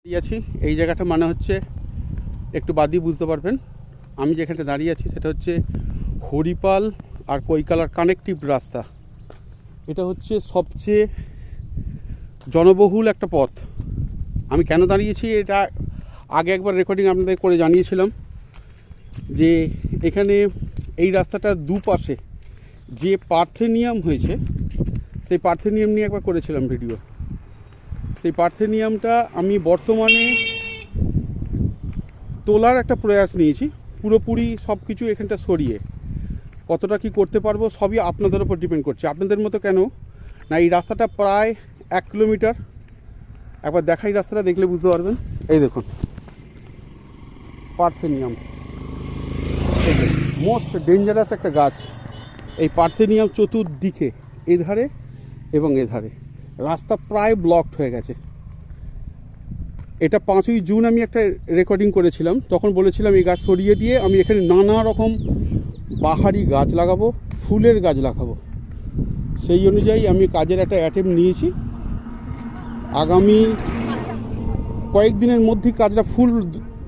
দাঁড়িয়ে আছি এই জায়গাটা মানে হচ্ছে একটু বাদ দিয়ে বুঝতে পারবেন আমি যেখানে দাঁড়িয়ে আছি সেটা হচ্ছে হরিপাল আর কৈকালার কানেকটিভ রাস্তা। এটা হচ্ছে সবচেয়ে জনবহুল একটা পথ। আমি কেন দাঁড়িয়েছি এটা আগে একবার রেকর্ডিং আপনাদের করে জানিয়েছিলাম যে এখানে এই রাস্তাটার দুপাশে যে পার্থেনিয়াম হয়েছে সেই পার্থেনিয়াম নিয়ে একবার করেছিলাম ভিডিও। সেই পার্থেনিয়ামটা আমি বর্তমানে তোলার একটা প্রয়াস নিয়েছি, পুরোপুরি সব কিছু এখানটা সরিয়ে কতটা কি করতে পারবো সবই আপনাদের উপর ডিপেন্ড করছে। আপনাদের মতো কেন না, এই রাস্তাটা প্রায় 1 কিলোমিটার। একবার দেখাই রাস্তাটা, দেখলে বুঝতে পারবেন। এই দেখুন পার্থেনিয়াম, মোস্ট ডেঞ্জারাস একটা গাছ। এই পার্থেনিয়াম চতুর্দিকে এধারে এবং এধারে রাস্তা প্রায় ব্লকড হয়ে গেছে। এটা 5ই জুন আমি একটা রেকর্ডিং করেছিলাম, তখন বলেছিলাম এই গাছ সরিয়ে দিয়ে আমি এখানে নানা রকম বাহারি গাছ লাগাবো, ফুলের গাছ লাগাবো। সেই অনুযায়ী আমি কাজের একটা অ্যাটেম্প নিয়েছি। আগামী কয়েকদিনের মধ্যেই কাজটা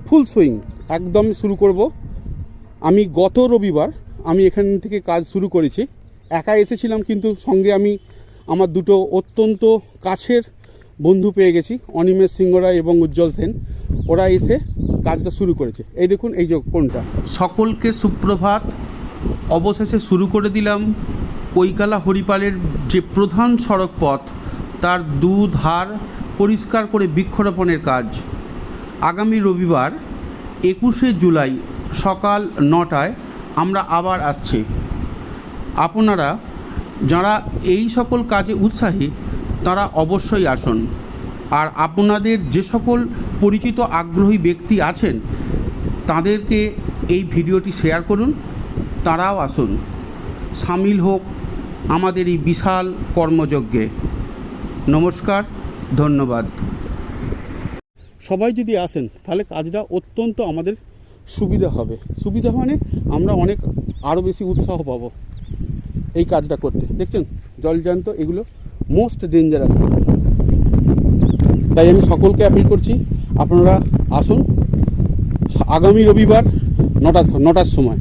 ফুল সুইং একদম শুরু করব। আমি গত রবিবার আমি এখান থেকে কাজ শুরু করেছি। একা এসেছিলাম, কিন্তু সঙ্গে আমি আমার দুটো অত্যন্ত কাছের বন্ধু পেয়ে গেছি, অনিমেষ সিংহরা এবং উজ্জ্বল সেন। ওরা এসে কাজটা শুরু করেছে। এই দেখুন এই যে কোনটা। সকলকে সুপ্রভাত। অবশেষে শুরু করে দিলাম কৈকালা হরিপালের যে প্রধান সড়ক পথ তার দুধার পরিষ্কার করে বৃক্ষরোপণের কাজ। আগামী রবিবার 21শে জুলাই সকাল 9টায় আমরা আবার আসছি। আপনারা যারা এই সকল কাজে উৎসাহী তারা অবশ্যই আসুন। আর আপনাদের যে সকল পরিচিত আগ্রহী ব্যক্তি আছেন তাদেরকে এই ভিডিওটি শেয়ার করুন, তারাও আসুন, সামিল হোক আমাদের এই বিশাল কর্মযজ্ঞে। নমস্কার, ধন্যবাদ। সবাই যদি আসেন তাহলে কাজটা অত্যন্ত আমাদের সুবিধা হবে। সুবিধা মানে আমরা অনেক আরও বেশি উৎসাহ পাবো এই কাজটা করতে। দেখছেন জলজান্ত এগুলো মোস্ট ডেঞ্জারাস। তাই আমি সকলকে অ্যাপিল করছি আপনারা আসুন আগামী রবিবার 9টার সময়,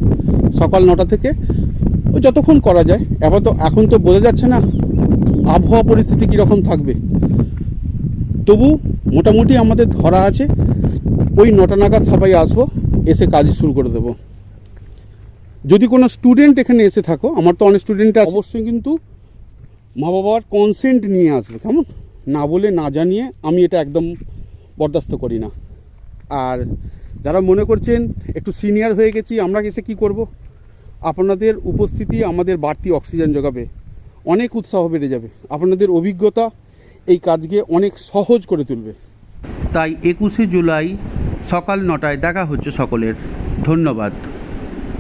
সকাল 9টা থেকে যতক্ষণ করা যায়। এখন তো বোঝা যাচ্ছে না আবহাওয়া পরিস্থিতি কীরকম থাকবে, তবু মোটামুটি আমাদের ধরা আছে ওই 9টা নাগাদ সবাই আসবো, এসে কাজ শুরু করে দেবো। যদি কোনো স্টুডেন্ট এখানে এসে থাকো, আমার তো অনেক স্টুডেন্ট আছে, অবশ্যই কিন্তু মা বাবার কনসেন্ট নিয়ে আসবে, কেমন? না বলে না জানিয়ে আমি এটা একদম বরদাস্ত করি না। আর যারা মনে করছেন একটু সিনিয়র হয়ে গেছি আমরা এসে কি করব, আপনাদের উপস্থিতি আমাদের বাড়তি অক্সিজেন যোগাবে, অনেক উৎসাহ বেড়ে যাবে। আপনাদের অভিজ্ঞতা এই কাজকে অনেক সহজ করে তুলবে। তাই 21শে জুলাই সকাল 9টায় দেখা হচ্ছে সকলের। ধন্যবাদ।